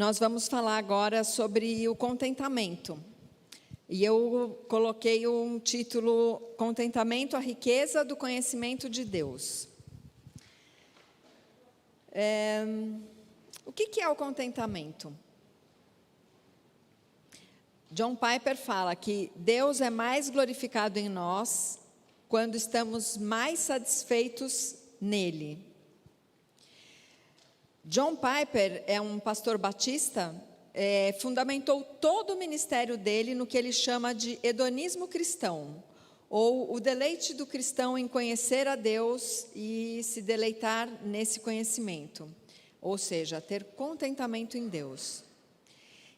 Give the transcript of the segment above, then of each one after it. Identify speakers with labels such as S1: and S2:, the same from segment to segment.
S1: Nós vamos falar agora sobre o contentamento. E eu coloquei um título: Contentamento, a riqueza do conhecimento de Deus. O que é o contentamento? John Piper fala que Deus é mais glorificado em nós quando estamos mais satisfeitos nele. John Piper é um pastor batista, fundamentou todo o ministério dele no que ele chama de hedonismo cristão, ou o deleite do cristão em conhecer a Deus e se deleitar nesse conhecimento, ou seja, ter contentamento em Deus.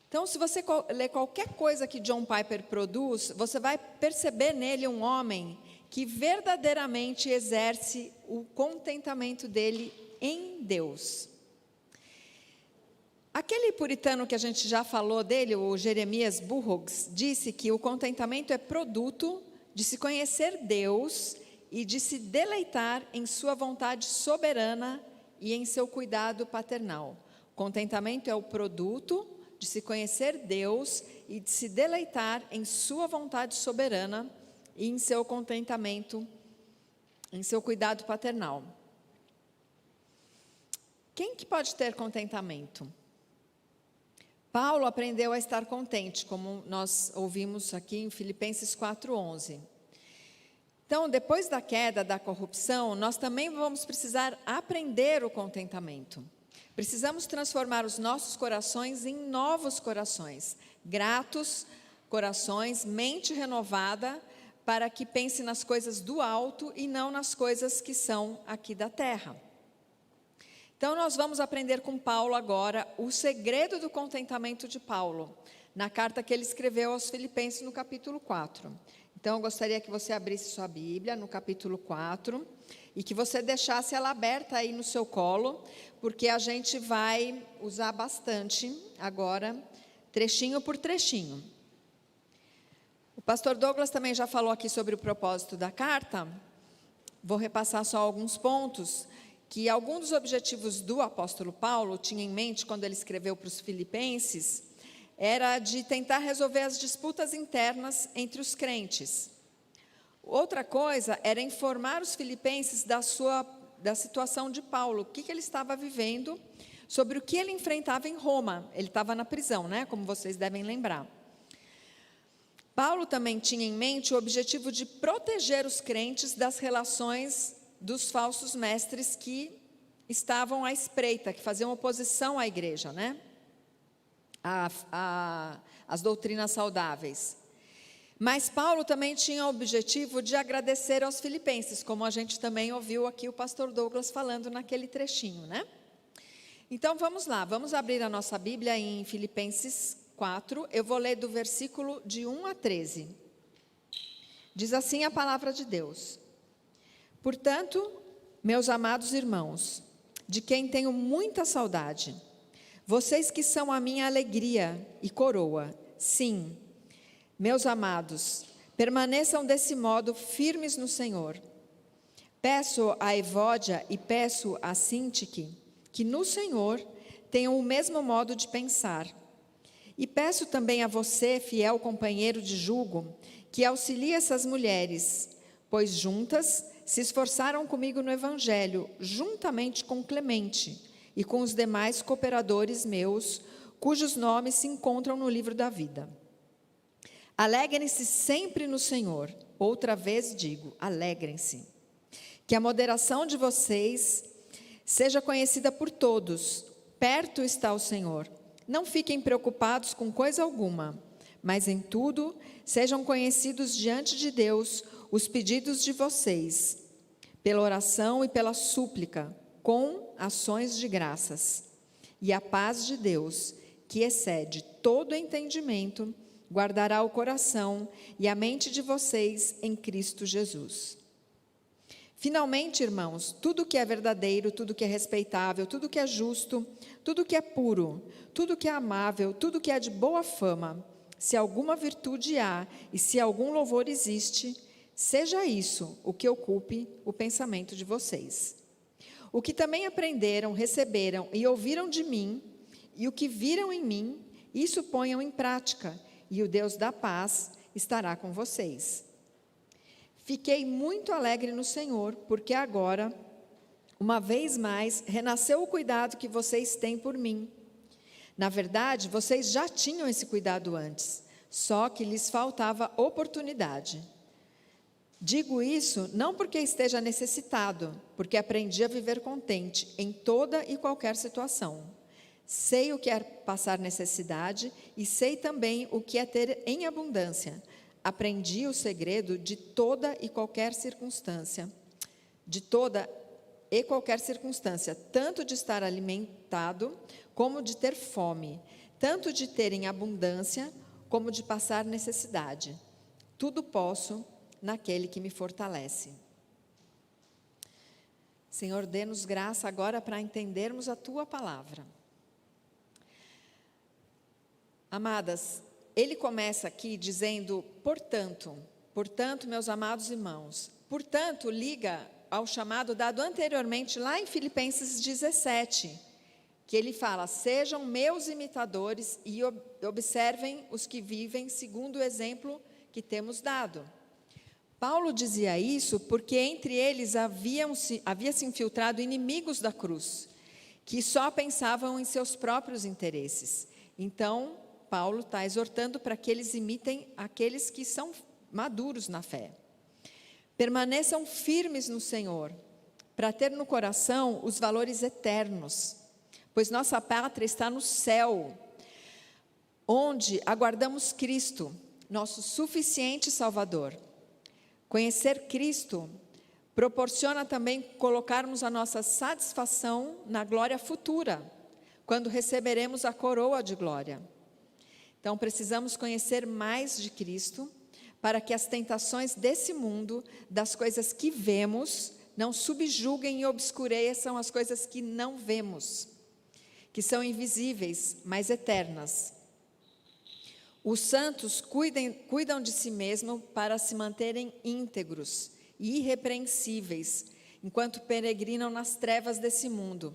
S1: Então, se você ler qualquer coisa que John Piper produz, você vai perceber nele um homem que verdadeiramente exerce o contentamento dele em Deus. Aquele puritano que a gente já falou dele, o Jeremias Burroughs, disse que o contentamento é produto de se conhecer Deus e de se deleitar em sua vontade soberana e em seu cuidado paternal. Contentamento é o produto de se conhecer Deus e de se deleitar em sua vontade soberana e em seu contentamento, em seu cuidado paternal. Quem que pode ter contentamento? Paulo aprendeu a estar contente, como nós ouvimos aqui em Filipenses 4:11. Então, depois da queda, da corrupção, nós também vamos precisar aprender o contentamento. Precisamos transformar os nossos corações em novos corações, gratos corações, mente renovada, para que pense nas coisas do alto e não nas coisas que são aqui da terra. Então, nós vamos aprender com Paulo agora o segredo do contentamento de Paulo, na carta que ele escreveu aos Filipenses no capítulo 4. Então, eu gostaria que você abrisse sua Bíblia no capítulo 4 e que você deixasse ela aberta aí no seu colo, porque a gente vai usar bastante agora, trechinho por trechinho. O pastor Douglas também já falou aqui sobre o propósito da carta. Vou repassar só alguns pontos que alguns dos objetivos do apóstolo Paulo tinha em mente quando ele escreveu para os filipenses, era de tentar resolver as disputas internas entre os crentes. Outra coisa era informar os filipenses da situação de Paulo, o que ele estava vivendo, sobre o que ele enfrentava em Roma. Ele estava na prisão, né? Como vocês devem lembrar. Paulo também tinha em mente o objetivo de proteger os crentes das relações dos falsos mestres que estavam à espreita, que faziam oposição à igreja, né? As doutrinas saudáveis. Mas Paulo também tinha o objetivo de agradecer aos filipenses, como a gente também ouviu aqui o pastor Douglas falando naquele trechinho, né? Então vamos lá, vamos abrir a nossa Bíblia em Filipenses 4, eu vou ler do versículo de 1 a 13. Diz assim a palavra de Deus: Portanto, meus amados irmãos, de quem tenho muita saudade, vocês que são a minha alegria e coroa, sim, meus amados, permaneçam desse modo firmes no Senhor. Peço a Evódia e peço a Sintique que no Senhor tenham o mesmo modo de pensar. E peço também a você, fiel companheiro de jugo, que auxilie essas mulheres, pois juntas se esforçaram comigo no Evangelho, juntamente com Clemente e com os demais cooperadores meus, cujos nomes se encontram no livro da vida. Alegrem-se sempre no Senhor. Outra vez digo, alegrem-se. Que a moderação de vocês seja conhecida por todos. Perto está o Senhor. Não fiquem preocupados com coisa alguma, mas em tudo sejam conhecidos diante de Deus os pedidos de vocês, pela oração e pela súplica, com ações de graças. E a paz de Deus, que excede todo entendimento, guardará o coração e a mente de vocês em Cristo Jesus. Finalmente, irmãos, tudo que é verdadeiro, tudo que é respeitável, tudo que é justo, tudo que é puro, tudo que é amável, tudo que é de boa fama, se alguma virtude há e se algum louvor existe, seja isso o que ocupe o pensamento de vocês. O que também aprenderam, receberam e ouviram de mim, e o que viram em mim, isso ponham em prática, e o Deus da paz estará com vocês. Fiquei muito alegre no Senhor, porque agora, uma vez mais, renasceu o cuidado que vocês têm por mim. Na verdade, vocês já tinham esse cuidado antes, só que lhes faltava oportunidade. Digo isso não porque esteja necessitado, porque aprendi a viver contente em toda e qualquer situação. Sei o que é passar necessidade e sei também o que é ter em abundância. Aprendi o segredo de toda e qualquer circunstância, tanto de estar alimentado como de ter fome, tanto de ter em abundância como de passar necessidade. Tudo posso naquele que me fortalece. Senhor, dê-nos graça agora para entendermos a Tua palavra. Amadas, ele começa aqui dizendo, portanto, meus amados irmãos, portanto, liga ao chamado dado anteriormente lá em Filipenses 17, que ele fala, sejam meus imitadores e observem os que vivem segundo o exemplo que temos dado. Paulo dizia isso porque entre eles havia se infiltrado inimigos da cruz, que só pensavam em seus próprios interesses. Então, Paulo está exortando para que eles imitem aqueles que são maduros na fé. Permaneçam firmes no Senhor, para ter no coração os valores eternos, pois nossa pátria está no céu, onde aguardamos Cristo, nosso suficiente Salvador. Conhecer Cristo proporciona também colocarmos a nossa satisfação na glória futura, quando receberemos a coroa de glória. Então, precisamos conhecer mais de Cristo, para que as tentações desse mundo, das coisas que vemos, não subjuguem e obscureçam as coisas que não vemos, que são invisíveis, mas eternas. Os santos cuidam de si mesmos para se manterem íntegros e irrepreensíveis, enquanto peregrinam nas trevas desse mundo.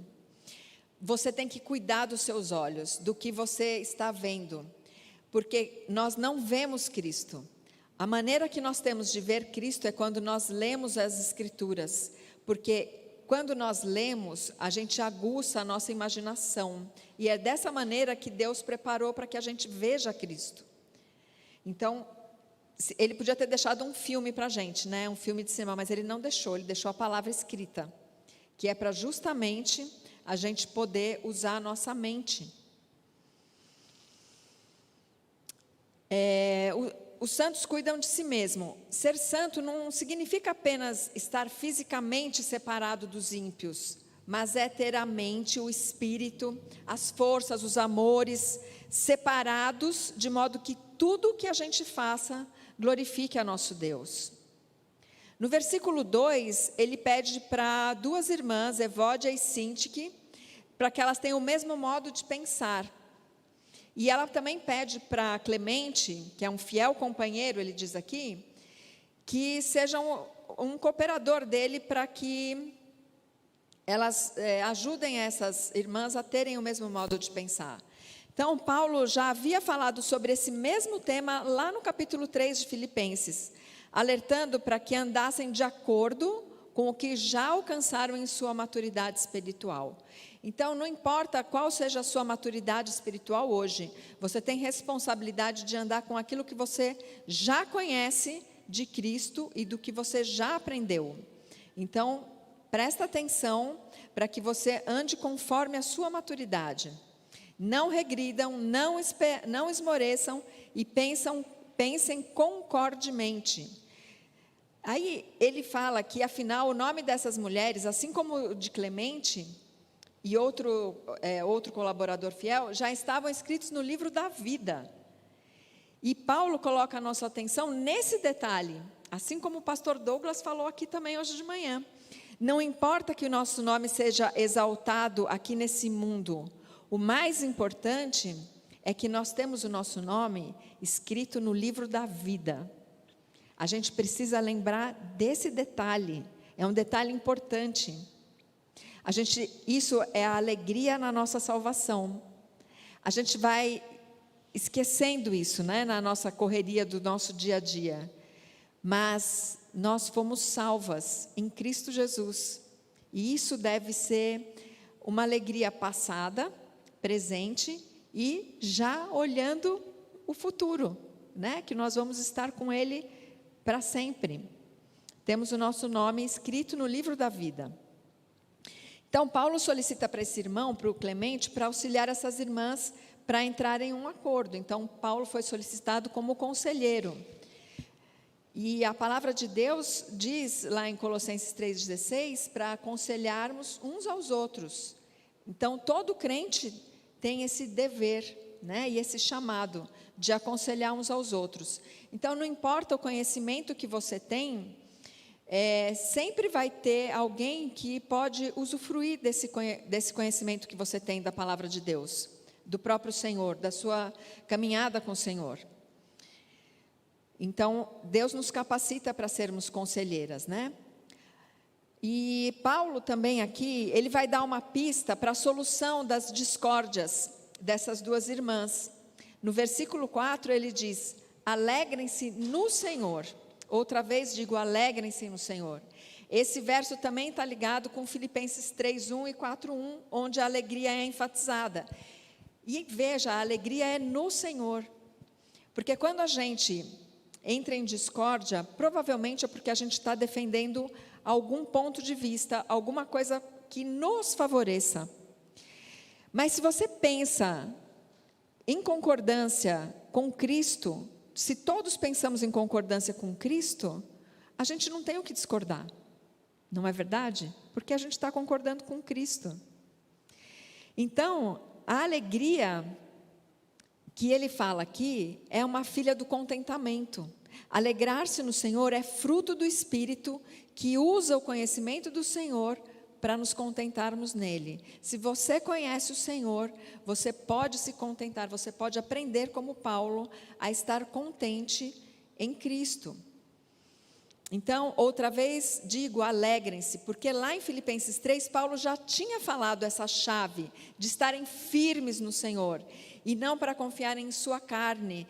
S1: Você tem que cuidar dos seus olhos, do que você está vendo, porque nós não vemos Cristo. A maneira que nós temos de ver Cristo é quando nós lemos as Escrituras, porque quando nós lemos, a gente aguça a nossa imaginação, e é dessa maneira que Deus preparou para que a gente veja Cristo. Então, ele podia ter deixado um filme para a gente, né? Um filme de cinema, mas ele não deixou, ele deixou a palavra escrita, que é para justamente a gente poder usar a nossa mente. Os santos cuidam de si mesmo. Ser santo não significa apenas estar fisicamente separado dos ímpios, mas é ter a mente, o espírito, as forças, os amores separados, de modo que tudo que a gente faça glorifique a nosso Deus. No versículo 2, ele pede para duas irmãs, Evódia e Sintique, para que elas tenham o mesmo modo de pensar. E ela também pede para Clemente, que é um fiel companheiro, ele diz aqui, que seja um cooperador dele para que elas ajudem essas irmãs a terem o mesmo modo de pensar. Então, Paulo já havia falado sobre esse mesmo tema lá no capítulo 3 de Filipenses, alertando para que andassem de acordo com o que já alcançaram em sua maturidade espiritual. Então, não importa qual seja a sua maturidade espiritual hoje, você tem responsabilidade de andar com aquilo que você já conhece de Cristo e do que você já aprendeu. Então, presta atenção para que você ande conforme a sua maturidade. Não regridam, não esmoreçam e pensem concordemente. Aí ele fala que, afinal, o nome dessas mulheres, assim como o de Clemente e outro colaborador fiel, já estavam escritos no livro da vida. E Paulo coloca a nossa atenção nesse detalhe, assim como o pastor Douglas falou aqui também hoje de manhã. Não importa que o nosso nome seja exaltado aqui nesse mundo, o mais importante é que nós temos o nosso nome escrito no livro da vida. A gente precisa lembrar desse detalhe, é um detalhe importante. Isso é a alegria na nossa salvação. a gente vai esquecendo isso, né, na nossa correria do nosso dia a dia. Mas nós fomos salvas em Cristo Jesus. E isso deve ser uma alegria passada, presente e já olhando o futuro, né? Que nós vamos estar com Ele para sempre. Temos o nosso nome escrito no livro da vida. Então, Paulo solicita para esse irmão, para o Clemente, para auxiliar essas irmãs para entrarem em um acordo. Então, Paulo foi solicitado como conselheiro. E a palavra de Deus diz lá em Colossenses 3,16 para aconselharmos uns aos outros. Então, todo crente tem esse dever, né, e esse chamado de aconselhar uns aos outros. Então, não importa o conhecimento que você tem, sempre vai ter alguém que pode usufruir desse conhecimento que você tem da palavra de Deus, do próprio Senhor, da sua caminhada com o Senhor. Então, Deus nos capacita para sermos conselheiras, né? E Paulo também aqui, ele vai dar uma pista para a solução das discórdias dessas duas irmãs. No versículo 4 ele diz: alegrem-se no Senhor. Outra vez digo, alegrem-se no Senhor. Esse verso também está ligado com Filipenses 3:1 e 4:1, onde a alegria é enfatizada. E veja, a alegria é no Senhor. Porque quando a gente entra em discórdia, provavelmente é porque a gente está defendendo algum ponto de vista, alguma coisa que nos favoreça. Mas se você pensa em concordância com Cristo, se todos pensamos em concordância com Cristo, a gente não tem o que discordar, não é verdade? Porque a gente está concordando com Cristo. Então, a alegria que ele fala aqui é uma filha do contentamento. Alegrar-se no Senhor é fruto do Espírito que usa o conhecimento do Senhor para nos contentarmos nele. Se você conhece o Senhor, você pode se contentar, você pode aprender como Paulo a estar contente em Cristo. Então, outra vez digo, alegrem-se, porque lá em Filipenses 3, Paulo já tinha falado essa chave de estarem firmes no Senhor, e não para confiar em sua carne,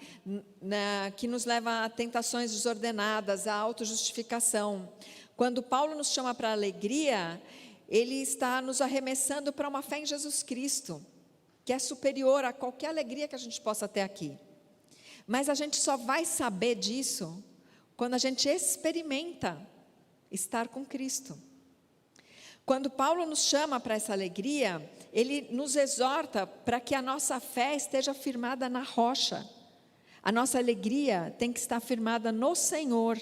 S1: que nos leva a tentações desordenadas, a autojustificação. Quando Paulo nos chama para a alegria, ele está nos arremessando para uma fé em Jesus Cristo, que é superior a qualquer alegria que a gente possa ter aqui. Mas a gente só vai saber disso quando a gente experimenta estar com Cristo. Quando Paulo nos chama para essa alegria, ele nos exorta para que a nossa fé esteja firmada na rocha. A nossa alegria tem que estar firmada no Senhor,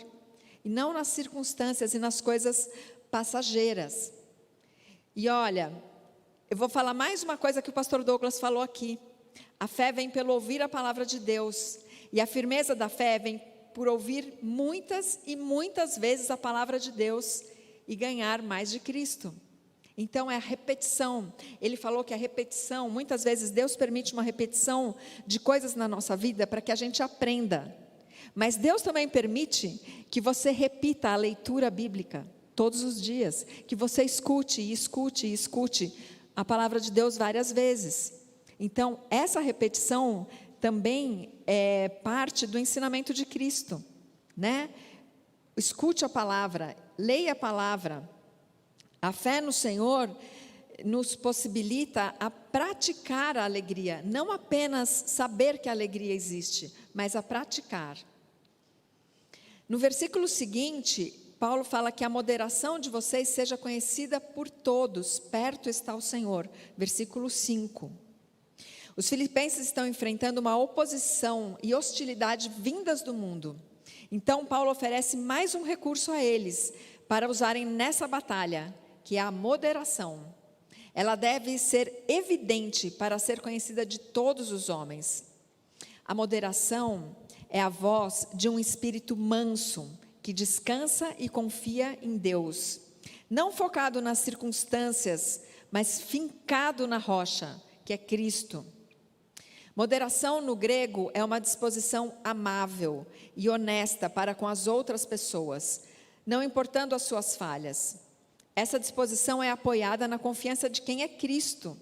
S1: e não nas circunstâncias e nas coisas passageiras. E olha, eu vou falar mais uma coisa que o pastor Douglas falou aqui. A fé vem pelo ouvir a palavra de Deus, e a firmeza da fé vem por ouvir muitas e muitas vezes a palavra de Deus e ganhar mais de Cristo. Então é a repetição. Ele falou que a repetição, muitas vezes Deus permite uma repetição de coisas na nossa vida para que a gente aprenda. Mas Deus também permite que você repita a leitura bíblica todos os dias, que você escute e escute e escute a palavra de Deus várias vezes. Então essa repetição também é parte do ensinamento de Cristo, né? Escute a palavra, leia a palavra. A fé no Senhor nos possibilita a praticar a alegria, não apenas saber que a alegria existe, mas a praticar. No versículo seguinte, Paulo fala que a moderação de vocês seja conhecida por todos, perto está o Senhor. Versículo 5. Os filipenses estão enfrentando uma oposição e hostilidade vindas do mundo. Então, Paulo oferece mais um recurso a eles para usarem nessa batalha, que é a moderação. Ela deve ser evidente para ser conhecida de todos os homens. A moderação é a voz de um espírito manso, que descansa e confia em Deus. Não focado nas circunstâncias, mas fincado na rocha, que é Cristo. Moderação no grego é uma disposição amável e honesta para com as outras pessoas, não importando as suas falhas. Essa disposição é apoiada na confiança de quem é Cristo,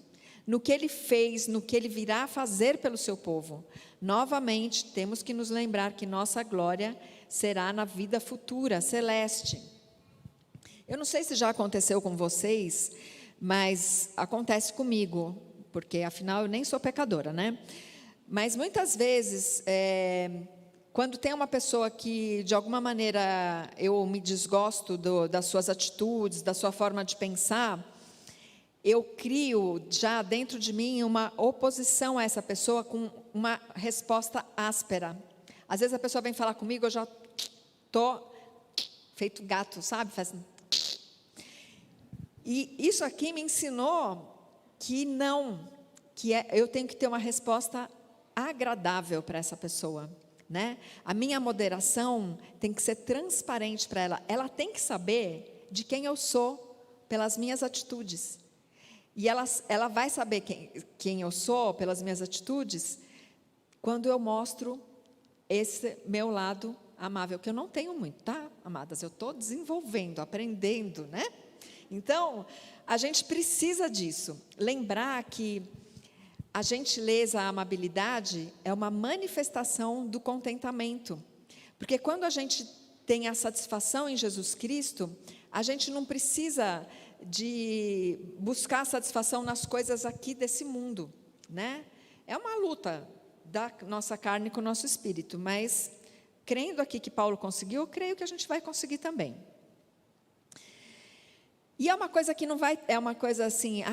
S1: no que Ele fez, no que Ele virá fazer pelo seu povo. Novamente, temos que nos lembrar que nossa glória será na vida futura, celeste. Eu não sei se já aconteceu com vocês, mas acontece comigo, porque afinal eu nem sou pecadora, né? Mas muitas vezes, quando tem uma pessoa que de alguma maneira eu me desgosto das suas atitudes, da sua forma de pensar, eu crio já dentro de mim uma oposição a essa pessoa com uma resposta áspera. Às vezes a pessoa vem falar comigo, eu já estou feito gato, sabe? E isso aqui me ensinou que eu tenho que ter uma resposta agradável para essa pessoa, né? A minha moderação tem que ser transparente para ela. Ela tem que saber de quem eu sou pelas minhas atitudes. E ela vai saber quem eu sou pelas minhas atitudes quando eu mostro esse meu lado amável, que eu não tenho muito, tá, amadas? Eu estou desenvolvendo, aprendendo, né? Então, a gente precisa disso. Lembrar que a gentileza, a amabilidade é uma manifestação do contentamento. Porque quando a gente tem a satisfação em Jesus Cristo, a gente não precisa de buscar satisfação nas coisas aqui desse mundo, né? É uma luta da nossa carne com o nosso espírito, mas crendo aqui que Paulo conseguiu, eu creio que a gente vai conseguir também. E é uma coisa que não vai, é uma coisa assim,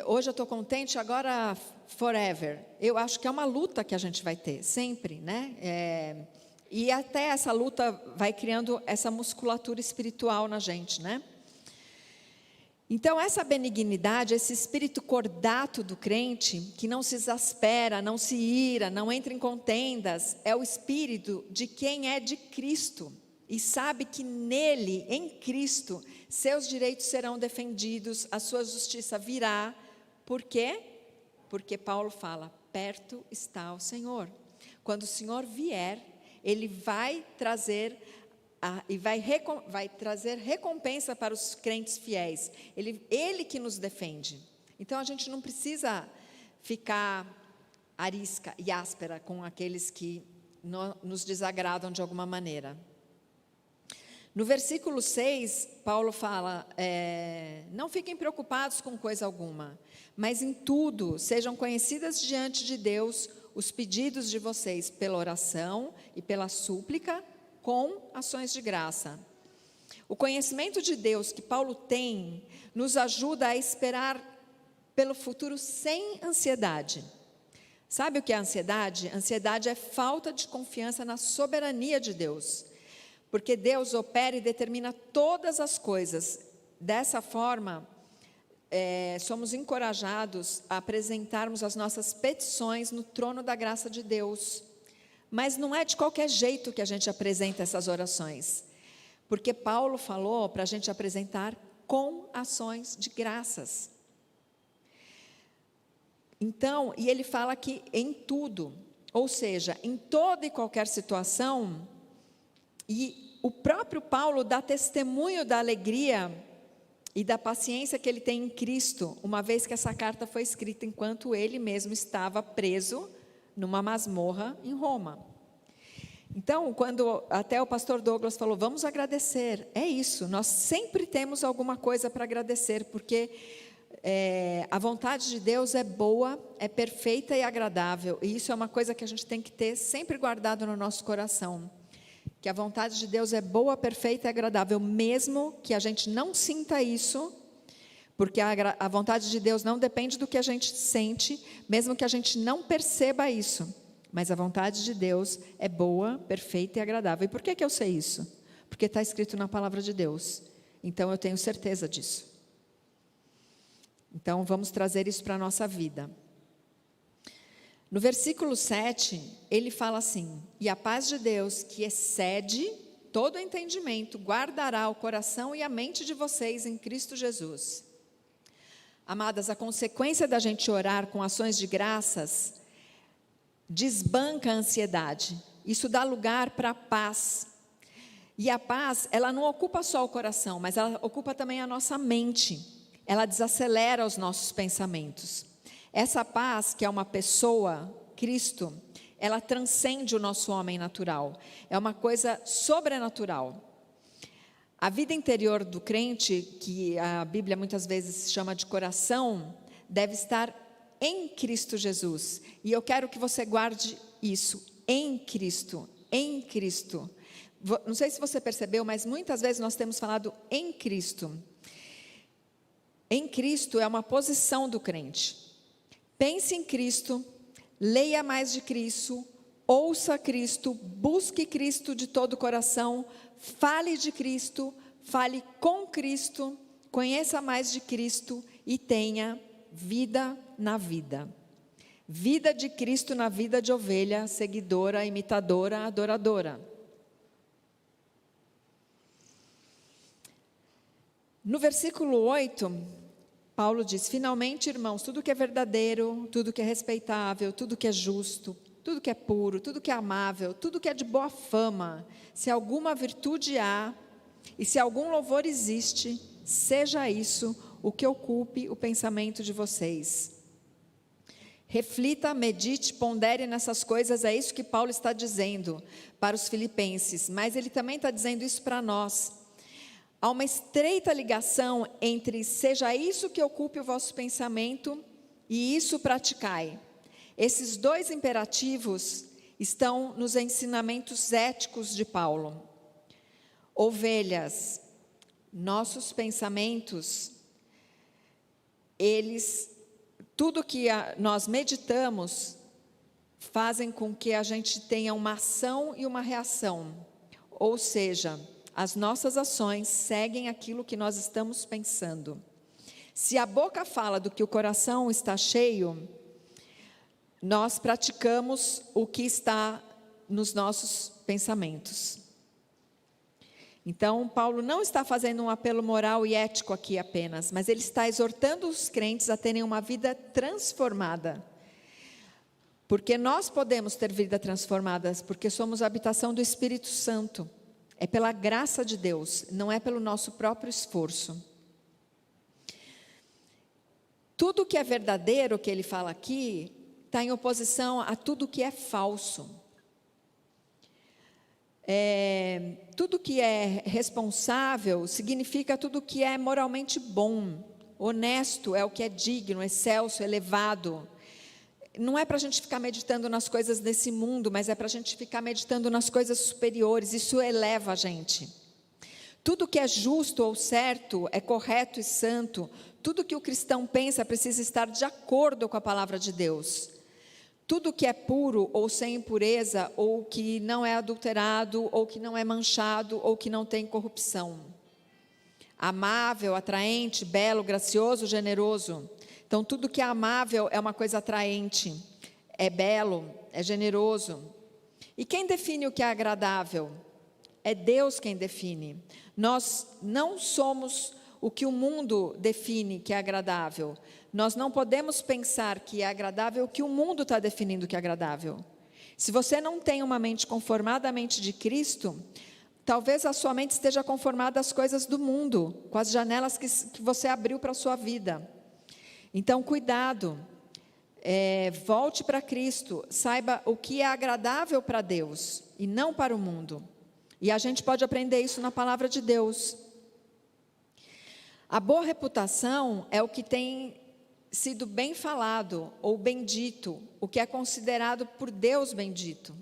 S1: hoje eu estou contente, agora forever. Eu acho que é uma luta que a gente vai ter, sempre, né? E até essa luta vai criando essa musculatura espiritual na gente, né? Então, essa benignidade, esse espírito cordato do crente, que não se exaspera, não se ira, não entra em contendas, é o espírito de quem é de Cristo e sabe que nele, em Cristo, seus direitos serão defendidos, a sua justiça virá. Por quê? Porque Paulo fala, perto está o Senhor. Quando o Senhor vier, Ele vai trazer vai trazer recompensa para os crentes fiéis. Ele que nos defende. Então, a gente não precisa ficar arisca e áspera com aqueles que nos desagradam de alguma maneira. No versículo 6, Paulo fala, não fiquem preocupados com coisa alguma, mas em tudo sejam conhecidas diante de Deus os pedidos de vocês pela oração e pela súplica, com ações de graça. O conhecimento de Deus que Paulo tem nos ajuda a esperar pelo futuro sem ansiedade. Sabe o que é ansiedade? Ansiedade é falta de confiança na soberania de Deus, porque Deus opera e determina todas as coisas. Dessa forma, somos encorajados a apresentarmos as nossas petições no trono da graça de Deus. Mas não é de qualquer jeito que a gente apresenta essas orações, porque Paulo falou para a gente apresentar com ações de graças. Então, e ele fala que em tudo, ou seja, em toda e qualquer situação, e o próprio Paulo dá testemunho da alegria e da paciência que ele tem em Cristo, uma vez que essa carta foi escrita enquanto ele mesmo estava preso numa masmorra em Roma. Então, quando até o pastor Douglas falou, vamos agradecer, é isso, nós sempre temos alguma coisa para agradecer, porque a vontade de Deus é boa, é perfeita e agradável, e isso é uma coisa que a gente tem que ter sempre guardado no nosso coração, que a vontade de Deus é boa, perfeita e agradável, mesmo que a gente não sinta isso, porque a vontade de Deus não depende do que a gente sente, mesmo que a gente não perceba isso. Mas a vontade de Deus é boa, perfeita e agradável. E por que eu sei isso? Porque está escrito na palavra de Deus. Então eu tenho certeza disso. Então vamos trazer isso para a nossa vida. No versículo 7, ele fala assim: e a paz de Deus, que excede todo entendimento, guardará o coração e a mente de vocês em Cristo Jesus. Amadas, a consequência da gente orar com ações de graças desbanca a ansiedade. Isso dá lugar para a paz. E a paz, ela não ocupa só o coração, mas ela ocupa também a nossa mente. Ela desacelera os nossos pensamentos. Essa paz, que é uma pessoa, Cristo, ela transcende o nosso homem natural. É uma coisa sobrenatural. A vida interior do crente, que a Bíblia muitas vezes chama de coração, deve estar em Cristo Jesus. E eu quero que você guarde isso, em Cristo, em Cristo. Não sei se você percebeu, mas muitas vezes nós temos falado em Cristo. Em Cristo é uma posição do crente. Pense em Cristo, leia mais de Cristo, ouça Cristo, busque Cristo de todo o coração, fale de Cristo, fale com Cristo, conheça mais de Cristo e tenha vida na vida. Vida de Cristo na vida de ovelha, seguidora, imitadora, adoradora. No versículo 8, Paulo diz: finalmente, irmãos, tudo que é verdadeiro, tudo que é respeitável, tudo que é justo, tudo que é puro, tudo que é amável, tudo que é de boa fama, se alguma virtude há, e se algum louvor existe, seja isso o que ocupe o pensamento de vocês. Reflita, medite, pondere nessas coisas, é isso que Paulo está dizendo para os filipenses, mas ele também está dizendo isso para nós. Há uma estreita ligação entre seja isso que ocupe o vosso pensamento e isso praticai. Esses dois imperativos estão nos ensinamentos éticos de Paulo. Ovelhas, nossos pensamentos, tudo que nós meditamos, fazem com que a gente tenha uma ação e uma reação. Ou seja, as nossas ações seguem aquilo que nós estamos pensando. Se a boca fala do que o coração está cheio, nós praticamos o que está nos nossos pensamentos. Então, Paulo não está fazendo um apelo moral e ético aqui apenas, mas ele está exortando os crentes a terem uma vida transformada. Porque nós podemos ter vida transformada, porque somos a habitação do Espírito Santo. É pela graça de Deus, não é pelo nosso próprio esforço. Tudo que é verdadeiro, que ele fala aqui, está em oposição a tudo que é falso. Tudo que é responsável significa tudo que é moralmente bom. Honesto é o que é digno, excelso, elevado. Não é para a gente ficar meditando nas coisas desse mundo, mas é para a gente ficar meditando nas coisas superiores. Isso eleva a gente. Tudo que é justo ou certo é correto e santo. Tudo que o cristão pensa precisa estar de acordo com a palavra de Deus. Tudo que é puro ou sem impureza, ou que não é adulterado, ou que não é manchado, ou que não tem corrupção. Amável, atraente, belo, gracioso, generoso. Então, tudo que é amável é uma coisa atraente, é belo, é generoso. E quem define o que é agradável? É Deus quem define. Nós não somos o que o mundo define que é agradável. Nós não podemos pensar que é agradável o que o mundo está definindo que é agradável. Se você não tem uma mente conformada à mente de Cristo, talvez a sua mente esteja conformada às coisas do mundo, com as janelas que você abriu para a sua vida. Então, cuidado, volte para Cristo, saiba o que é agradável para Deus e não para o mundo. E a gente pode aprender isso na palavra de Deus. A boa reputação é o que tem sido bem falado ou bendito, o que é considerado por Deus bendito.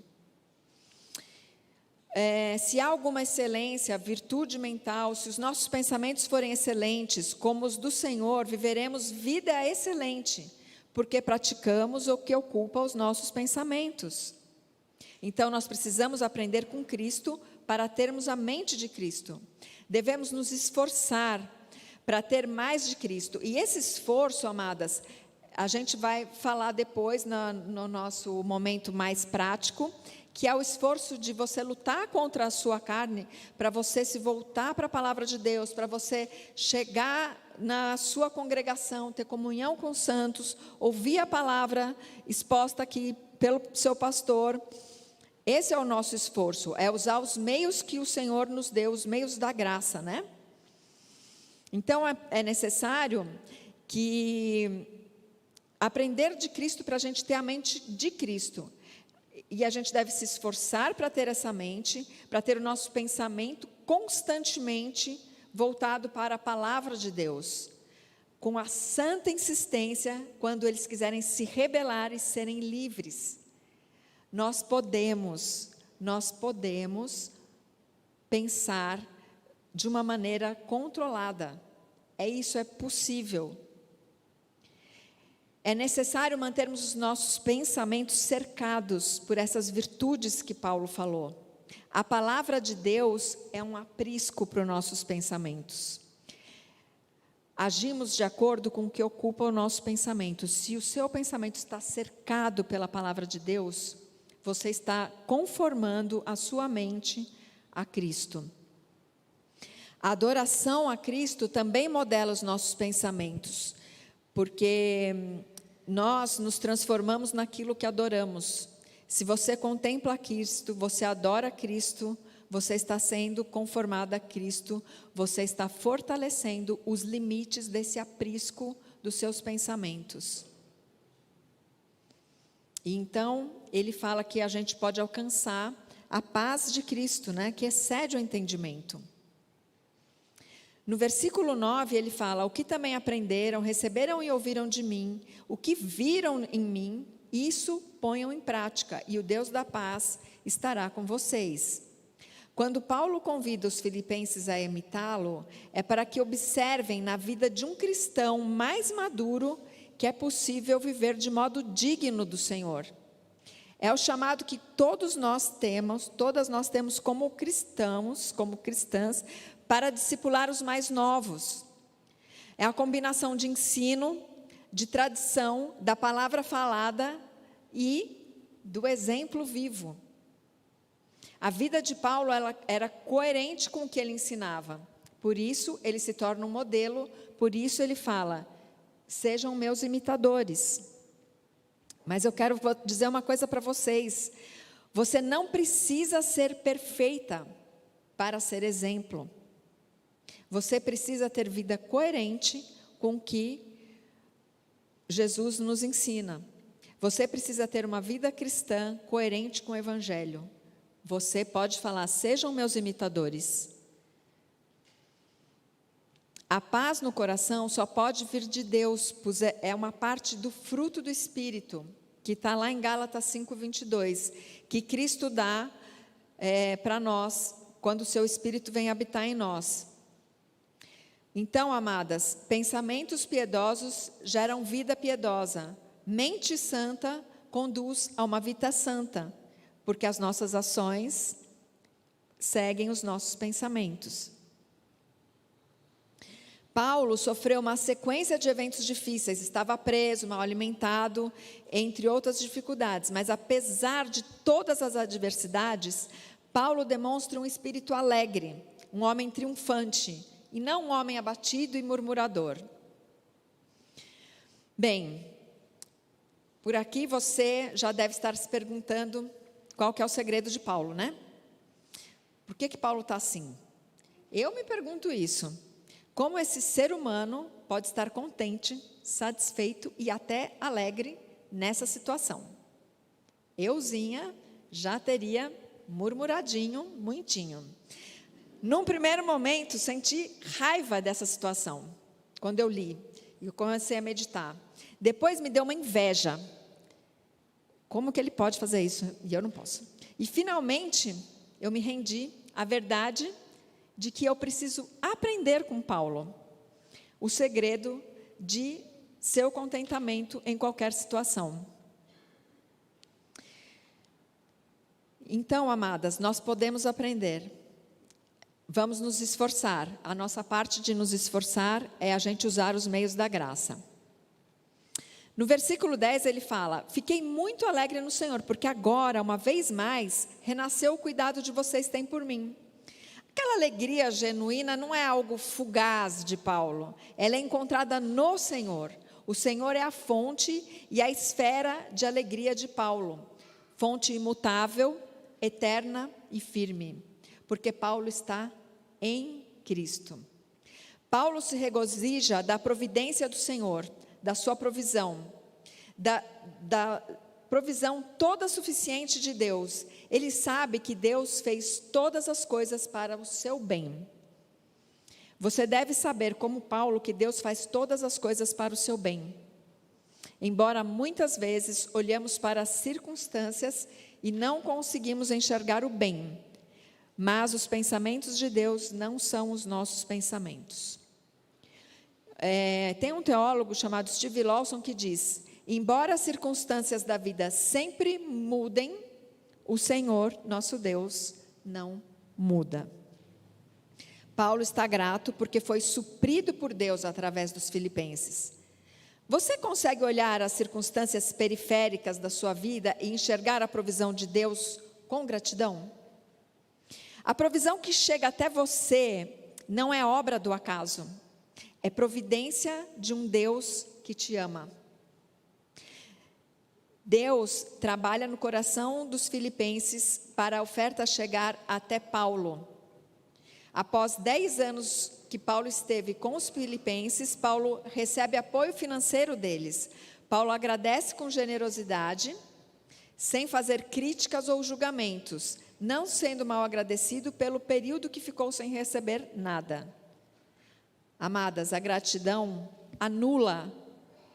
S1: Se há alguma excelência, virtude mental, se os nossos pensamentos forem excelentes, como os do Senhor, viveremos vida excelente, porque praticamos o que ocupa os nossos pensamentos. Então, nós precisamos aprender com Cristo para termos a mente de Cristo. Devemos nos esforçar para ter mais de Cristo. E esse esforço, amadas, a gente vai falar depois no nosso momento mais prático, que é o esforço de você lutar contra a sua carne, para você se voltar para a palavra de Deus, para você chegar na sua congregação, ter comunhão com os santos, ouvir a palavra exposta aqui pelo seu pastor. Esse é o nosso esforço, é usar os meios que o Senhor nos deu, os meios da graça, né? Então, é necessário que aprender de Cristo para a gente ter a mente de Cristo. E a gente deve se esforçar para ter essa mente, para ter o nosso pensamento constantemente voltado para a palavra de Deus, com a santa insistência quando eles quiserem se rebelar e serem livres. Nós podemos pensar de uma maneira controlada. Isso é possível. É necessário mantermos os nossos pensamentos cercados por essas virtudes que Paulo falou. A palavra de Deus é um aprisco para os nossos pensamentos. Agimos de acordo com o que ocupa o nosso pensamento. Se o seu pensamento está cercado pela palavra de Deus, você está conformando a sua mente a Cristo. A adoração a Cristo também modela os nossos pensamentos, porque nós nos transformamos naquilo que adoramos. Se você contempla Cristo, você adora Cristo, você está sendo conformado a Cristo, você está fortalecendo os limites desse aprisco dos seus pensamentos. E então, ele fala que a gente pode alcançar a paz de Cristo, né, que excede o entendimento. No versículo 9, ele fala: o que também aprenderam, receberam e ouviram de mim, o que viram em mim, isso ponham em prática, e o Deus da paz estará com vocês. Quando Paulo convida os filipenses a imitá-lo, é para que observem na vida de um cristão mais maduro que é possível viver de modo digno do Senhor. É o chamado que todas nós temos como cristãos, como cristãs, para discipular os mais novos. É a combinação de ensino, de tradição, da palavra falada e do exemplo vivo. A vida de Paulo era coerente com o que ele ensinava. Por isso, ele se torna um modelo, por isso ele fala: sejam meus imitadores. Mas eu quero dizer uma coisa para vocês: você não precisa ser perfeita para ser exemplo. Você precisa ter vida coerente com o que Jesus nos ensina. Você precisa ter uma vida cristã coerente com o Evangelho. Você pode falar: sejam meus imitadores. A paz no coração só pode vir de Deus, pois é uma parte do fruto do Espírito, que está lá em Gálatas 5:22, que Cristo dá para nós, quando o seu Espírito vem habitar em nós. Então, amadas, pensamentos piedosos geram vida piedosa, mente santa conduz a uma vida santa, porque as nossas ações seguem os nossos pensamentos. Paulo sofreu uma sequência de eventos difíceis, estava preso, mal alimentado, entre outras dificuldades, mas apesar de todas as adversidades, Paulo demonstra um espírito alegre, um homem triunfante, e não um homem abatido e murmurador. Bem, por aqui você já deve estar se perguntando qual que é o segredo de Paulo, né? Por que Paulo está assim? Eu me pergunto isso. Como esse ser humano pode estar contente, satisfeito e até alegre nessa situação? Euzinha já teria murmuradinho, muitinho. Num primeiro momento, senti raiva dessa situação, quando eu li, e eu comecei a meditar. Depois me deu uma inveja. Como que ele pode fazer isso? E eu não posso. E finalmente, eu me rendi à verdade de que eu preciso aprender com Paulo o segredo de seu contentamento em qualquer situação. Então, amadas, nós podemos aprender. Vamos nos esforçar. A nossa parte de nos esforçar é a gente usar os meios da graça. No versículo 10 ele fala: fiquei muito alegre no Senhor, porque agora, uma vez mais, renasceu o cuidado de vocês têm por mim. Aquela alegria genuína não é algo fugaz de Paulo, ela é encontrada no Senhor. O Senhor é a fonte e a esfera de alegria de Paulo, fonte imutável, eterna e firme, porque Paulo está em Cristo. Paulo se regozija da providência do Senhor, da sua provisão. da provisão toda suficiente de Deus. Ele sabe que Deus fez todas as coisas para o seu bem. Você deve saber, como Paulo, que Deus faz todas as coisas para o seu bem. Embora muitas vezes olhemos para as circunstâncias e não conseguimos enxergar o bem, mas os pensamentos de Deus não são os nossos pensamentos. Tem um teólogo chamado Steve Lawson que diz: embora as circunstâncias da vida sempre mudem, o Senhor, nosso Deus, não muda. Paulo está grato porque foi suprido por Deus através dos filipenses. Você consegue olhar as circunstâncias periféricas da sua vida e enxergar a provisão de Deus com gratidão? A provisão que chega até você não é obra do acaso, é providência de um Deus que te ama. Deus trabalha no coração dos filipenses para a oferta chegar até Paulo. Após 10 anos que Paulo esteve com os filipenses, Paulo recebe apoio financeiro deles. Paulo agradece com generosidade, sem fazer críticas ou julgamentos, não sendo mal agradecido pelo período que ficou sem receber nada. Amadas, a gratidão anula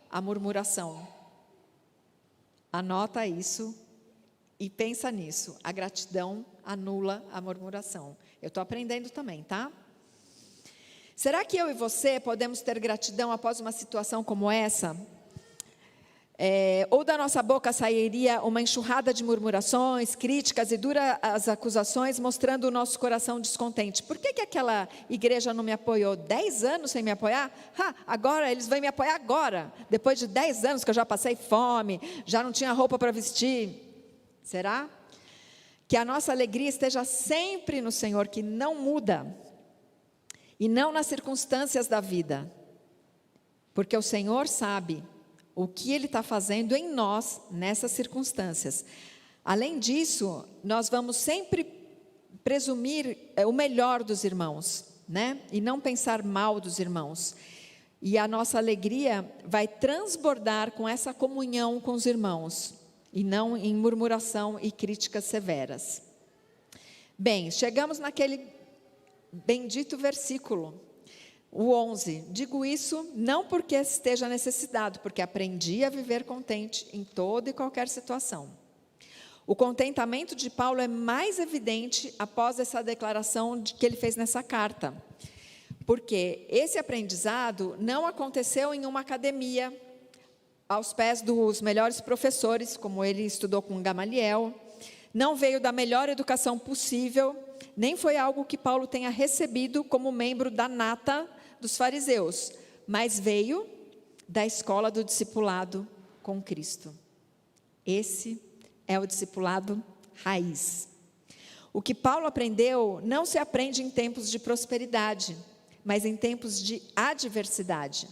S1: a murmuração. Anota isso e pensa nisso. A gratidão anula a murmuração. Eu estou aprendendo também, tá? Será que eu e você podemos ter gratidão após uma situação como essa? Ou da nossa boca sairia uma enxurrada de murmurações, críticas e duras acusações, mostrando o nosso coração descontente. Por que aquela igreja não me apoiou? 10 anos sem me apoiar? Agora eles vão me apoiar agora, depois de 10 anos que eu já passei fome, já não tinha roupa para vestir. Será? Que a nossa alegria esteja sempre no Senhor, que não muda, e não nas circunstâncias da vida, porque o Senhor sabe o que Ele está fazendo em nós nessas circunstâncias. Além disso, nós vamos sempre presumir o melhor dos irmãos, né? E não pensar mal dos irmãos. E a nossa alegria vai transbordar com essa comunhão com os irmãos, e não em murmuração e críticas severas. Bem, chegamos naquele bendito versículo, o 11. Digo isso não porque esteja necessitado, porque aprendi a viver contente em toda e qualquer situação. O contentamento de Paulo é mais evidente após essa declaração que ele fez nessa carta. Porque esse aprendizado não aconteceu em uma academia, aos pés dos melhores professores, como ele estudou com Gamaliel, não veio da melhor educação possível, nem foi algo que Paulo tenha recebido como membro da nata dos fariseus, mas veio da escola do discipulado com Cristo. Esse é o discipulado raiz. O que Paulo aprendeu não se aprende em tempos de prosperidade, mas em tempos de adversidade.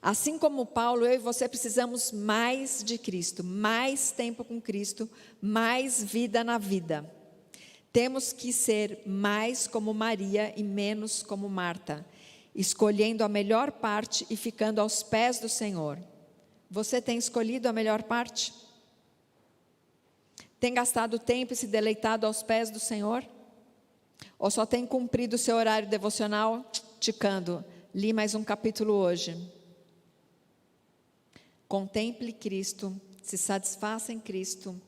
S1: Assim como Paulo, eu e você precisamos mais de Cristo, mais tempo com Cristo, mais vida na vida. Temos que ser mais como Maria e menos como Marta, escolhendo a melhor parte e ficando aos pés do Senhor. Você tem escolhido a melhor parte? Tem gastado tempo e se deleitado aos pés do Senhor? Ou só tem cumprido o seu horário devocional, ticando, li mais um capítulo hoje? Contemple Cristo, se satisfaça em Cristo.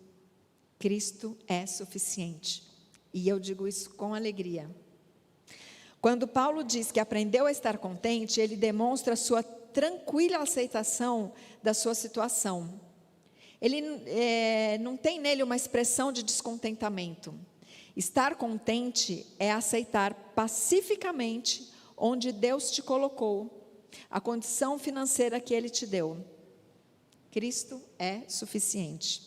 S1: Cristo é suficiente. E eu digo isso com alegria. Quando Paulo diz que aprendeu a estar contente, ele demonstra sua tranquila aceitação da sua situação. Ele não tem nele uma expressão de descontentamento. Estar contente é aceitar pacificamente onde Deus te colocou, a condição financeira que Ele te deu. Cristo é suficiente.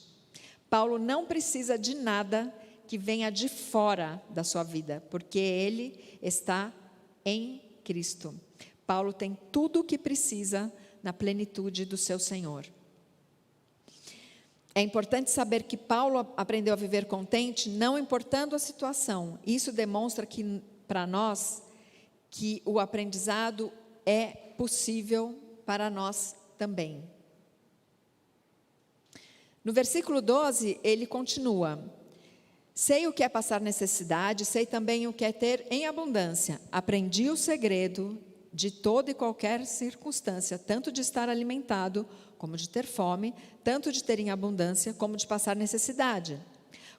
S1: Paulo não precisa de nada que venha de fora da sua vida, porque ele está em Cristo. Paulo tem tudo o que precisa na plenitude do seu Senhor. É importante saber que Paulo aprendeu a viver contente, não importando a situação. Isso demonstra que, para nós, que o aprendizado é possível para nós também. No versículo 12, ele continua: sei o que é passar necessidade, sei também o que é ter em abundância. Aprendi o segredo de toda e qualquer circunstância, tanto de estar alimentado, como de ter fome, tanto de ter em abundância, como de passar necessidade.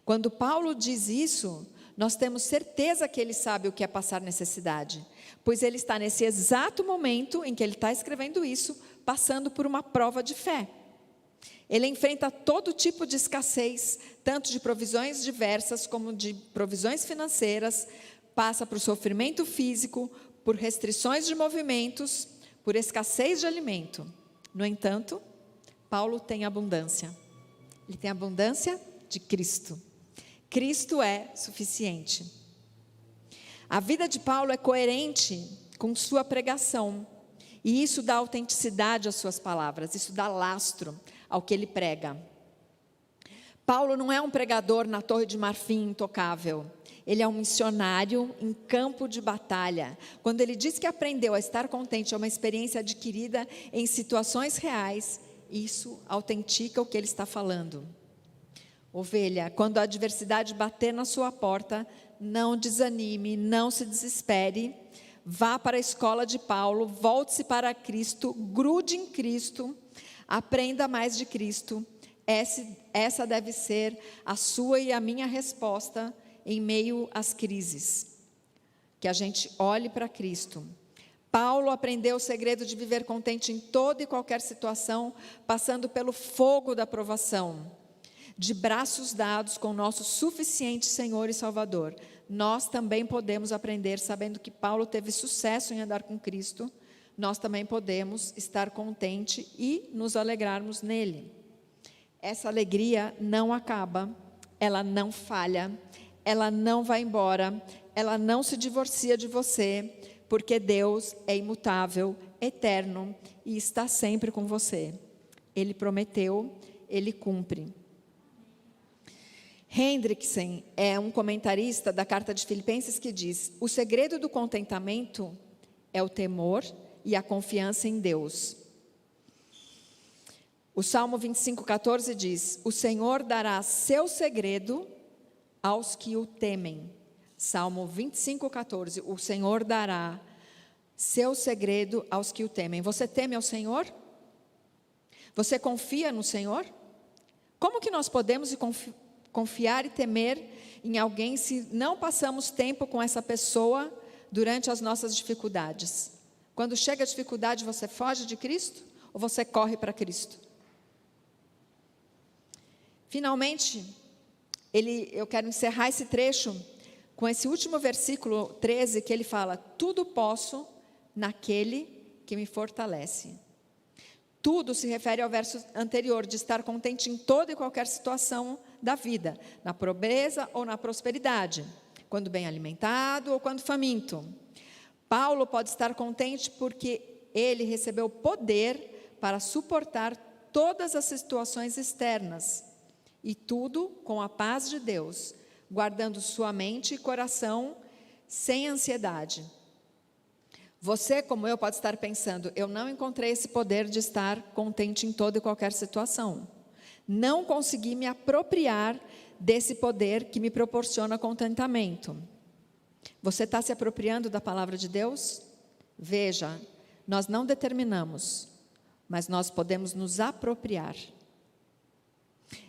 S1: Quando Paulo diz isso, nós temos certeza que ele sabe o que é passar necessidade, pois ele está nesse exato momento em que ele está escrevendo isso, passando por uma prova de fé. Ele enfrenta todo tipo de escassez, tanto de provisões diversas como de provisões financeiras, passa por sofrimento físico, por restrições de movimentos, por escassez de alimento. No entanto, Paulo tem abundância. Ele tem abundância de Cristo. Cristo é suficiente. A vida de Paulo é coerente com sua pregação, e isso dá autenticidade às suas palavras, isso dá lastro ao que ele prega. Paulo não é um pregador na Torre de Marfim intocável. Ele é um missionário em campo de batalha. Quando ele diz que aprendeu a estar contente, é uma experiência adquirida em situações reais, isso autentica o que ele está falando. Ovelha, quando a adversidade bater na sua porta, não desanime, não se desespere. Vá para a escola de Paulo, volte-se para Cristo, grude em Cristo, aprenda mais de Cristo. Essa deve ser a sua e a minha resposta em meio às crises. Que a gente olhe para Cristo. Paulo aprendeu o segredo de viver contente em toda e qualquer situação, passando pelo fogo da provação, de braços dados com o nosso suficiente Senhor e Salvador. Nós também podemos aprender, sabendo que Paulo teve sucesso em andar com Cristo, nós também podemos estar contente e nos alegrarmos nele. Essa alegria não acaba, ela não falha, ela não vai embora, ela não se divorcia de você, porque Deus é imutável, eterno e está sempre com você. Ele prometeu, Ele cumpre. Hendrickson é um comentarista da carta de Filipenses que diz: o segredo do contentamento é o temor e a confiança em Deus. O Salmo 25:14 diz: o Senhor dará seu segredo aos que o temem. Salmo 25:14, o Senhor dará seu segredo aos que o temem. Você teme ao Senhor? Você confia no Senhor? Como que nós podemos confiar e temer em alguém se não passamos tempo com essa pessoa durante as nossas dificuldades? Quando chega a dificuldade, você foge de Cristo ou você corre para Cristo? Finalmente, eu quero encerrar esse trecho com esse último versículo 13, que ele fala: tudo posso naquele que me fortalece. Tudo se refere ao verso anterior, de estar contente em toda e qualquer situação da vida, na pobreza ou na prosperidade, quando bem alimentado ou quando faminto. Paulo pode estar contente porque ele recebeu poder para suportar todas as situações externas, e tudo com a paz de Deus, guardando sua mente e coração sem ansiedade. Você, como eu, pode estar pensando: eu não encontrei esse poder de estar contente em toda e qualquer situação. Não consegui me apropriar desse poder que me proporciona contentamento. Você está se apropriando da palavra de Deus? Veja, nós não determinamos, mas nós podemos nos apropriar.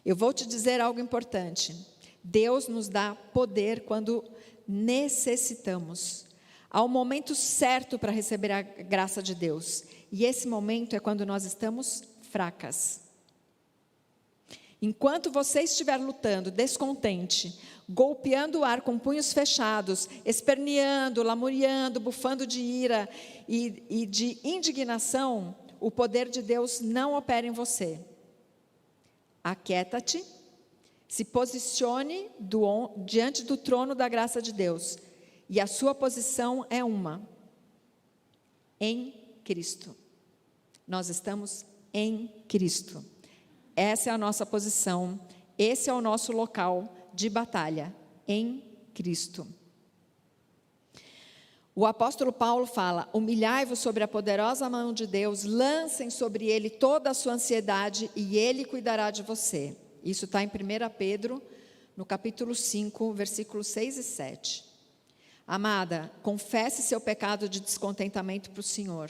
S1: Eu vou te dizer algo importante. Deus nos dá poder quando necessitamos. Há um momento certo para receber a graça de Deus, e esse momento é quando nós estamos fracas. Enquanto você estiver lutando, descontente, golpeando o ar com punhos fechados, esperneando, lamuriando, bufando de ira e de indignação, o poder de Deus não opera em você. Aquieta-te, se posicione diante do trono da graça de Deus, e a sua posição é uma: em Cristo. Nós estamos em Cristo. Essa é a nossa posição, esse é o nosso local de batalha, em Cristo. O apóstolo Paulo fala: humilhai-vos sobre a poderosa mão de Deus, lancem sobre ele toda a sua ansiedade e ele cuidará de você. Isso está em 1 Pedro, no capítulo 5, versículos 6 e 7. Amada, confesse seu pecado de descontentamento para o Senhor.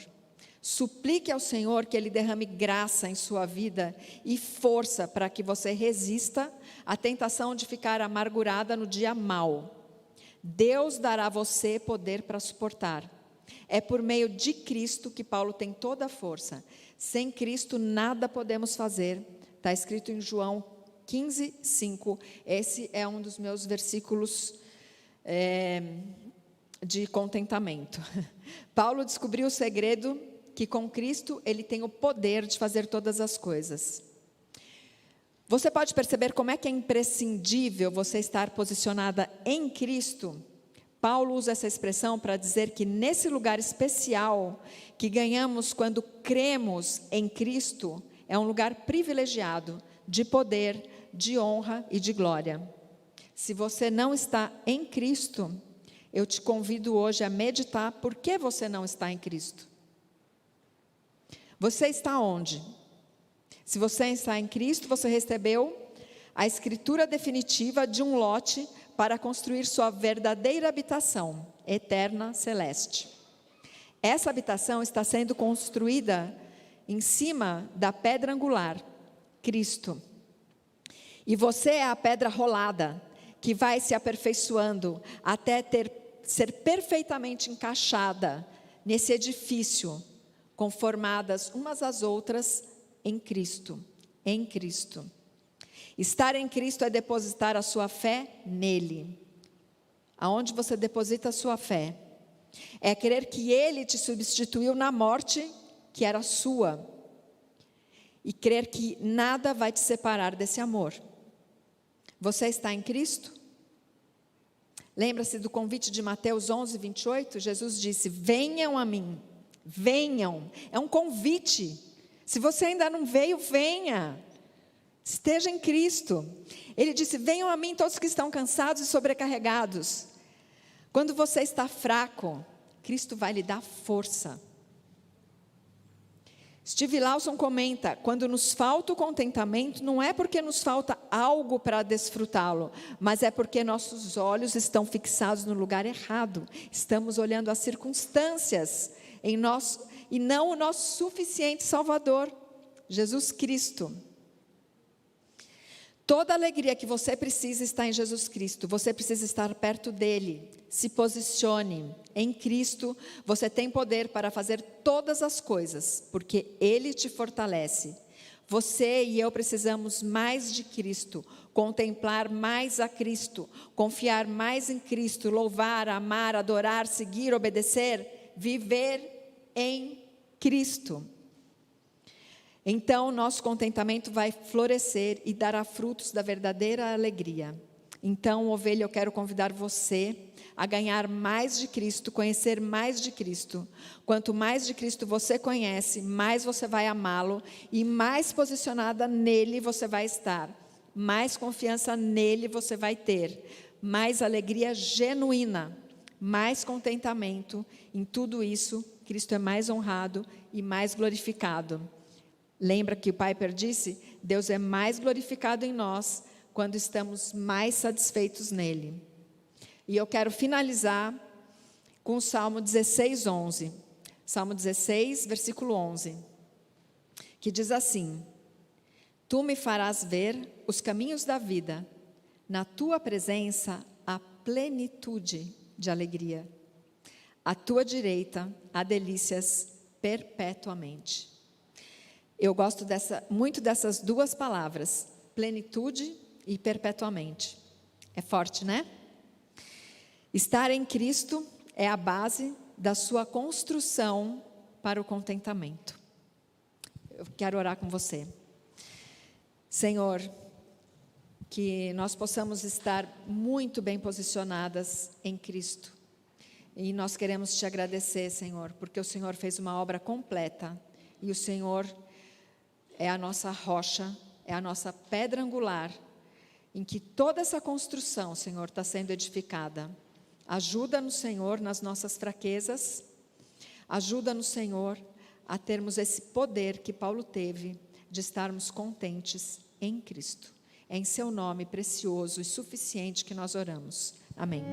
S1: Suplique ao Senhor que Ele derrame graça em sua vida e força para que você resista à tentação de ficar amargurada no dia mau. Deus dará a você poder para suportar. É por meio de Cristo que Paulo tem toda a força. Sem Cristo nada podemos fazer. Está escrito em João 15, 5. Esse é um dos meus versículos de contentamento. Paulo descobriu o segredo que com Cristo ele tem o poder de fazer todas as coisas. Você pode perceber como é que é imprescindível você estar posicionada em Cristo? Paulo usa essa expressão para dizer que nesse lugar especial que ganhamos quando cremos em Cristo, é um lugar privilegiado de poder, de honra e de glória. Se você não está em Cristo, eu te convido hoje a meditar por que você não está em Cristo. Você está onde? Se você está em Cristo, você recebeu a escritura definitiva de um lote para construir sua verdadeira habitação, eterna, celeste. Essa habitação está sendo construída em cima da pedra angular, Cristo. E você é a pedra rolada, que vai se aperfeiçoando até ser perfeitamente encaixada nesse edifício, conformadas umas às outras em Cristo, em Cristo. Estar em Cristo é depositar a sua fé nele. Aonde você deposita a sua fé? É crer que Ele te substituiu na morte que era sua. E crer que nada vai te separar desse amor. Você está em Cristo? Lembra-se do convite de Mateus 11, 28? Jesus disse, venham a mim. Venham, é um convite. Se você ainda não veio, venha. Esteja em Cristo. Ele disse, venham a mim todos que estão cansados e sobrecarregados. Quando você está fraco, Cristo vai lhe dar força. Steve Lawson comenta, quando nos falta o contentamento, não é porque nos falta algo para desfrutá-lo, mas é porque nossos olhos estão fixados no lugar errado. Estamos olhando as circunstâncias e não o nosso suficiente Salvador, Jesus Cristo. Toda alegria que você precisa está em Jesus Cristo. Você precisa estar perto dele. Se posicione em Cristo. Você tem poder para fazer todas as coisas, porque ele te fortalece. Você e eu precisamos mais de Cristo, contemplar mais a Cristo, confiar mais em Cristo, louvar, amar, adorar, seguir, obedecer, viver em Cristo. Então, nosso contentamento vai florescer e dará frutos da verdadeira alegria. Então, ovelha, eu quero convidar você a ganhar mais de Cristo, conhecer mais de Cristo. Quanto mais de Cristo você conhece, mais você vai amá-lo e mais posicionada nele você vai estar. Mais confiança nele você vai ter. Mais alegria genuína, mais contentamento. Em tudo isso, Cristo é mais honrado e mais glorificado. Lembra que o Piper disse? Deus é mais glorificado em nós quando estamos mais satisfeitos nele. E eu quero finalizar com o Salmo 16, 11. Salmo 16, versículo 11. Que diz assim: Tu me farás ver os caminhos da vida, na tua presença há plenitude de alegria. À tua direita há delícias perpetuamente. Eu gosto muito dessas duas palavras, plenitude e perpetuamente. É forte, né? Estar em Cristo é a base da sua construção para o contentamento. Eu quero orar com você. Senhor, que nós possamos estar muito bem posicionadas em Cristo. E nós queremos te agradecer, Senhor, porque o Senhor fez uma obra completa. E o Senhor é a nossa rocha, é a nossa pedra angular, em que toda essa construção, Senhor, está sendo edificada. Ajuda-nos, Senhor, nas nossas fraquezas. Ajuda-nos, Senhor, a termos esse poder que Paulo teve, de estarmos contentes em Cristo. É em seu nome precioso e suficiente que nós oramos. Amém.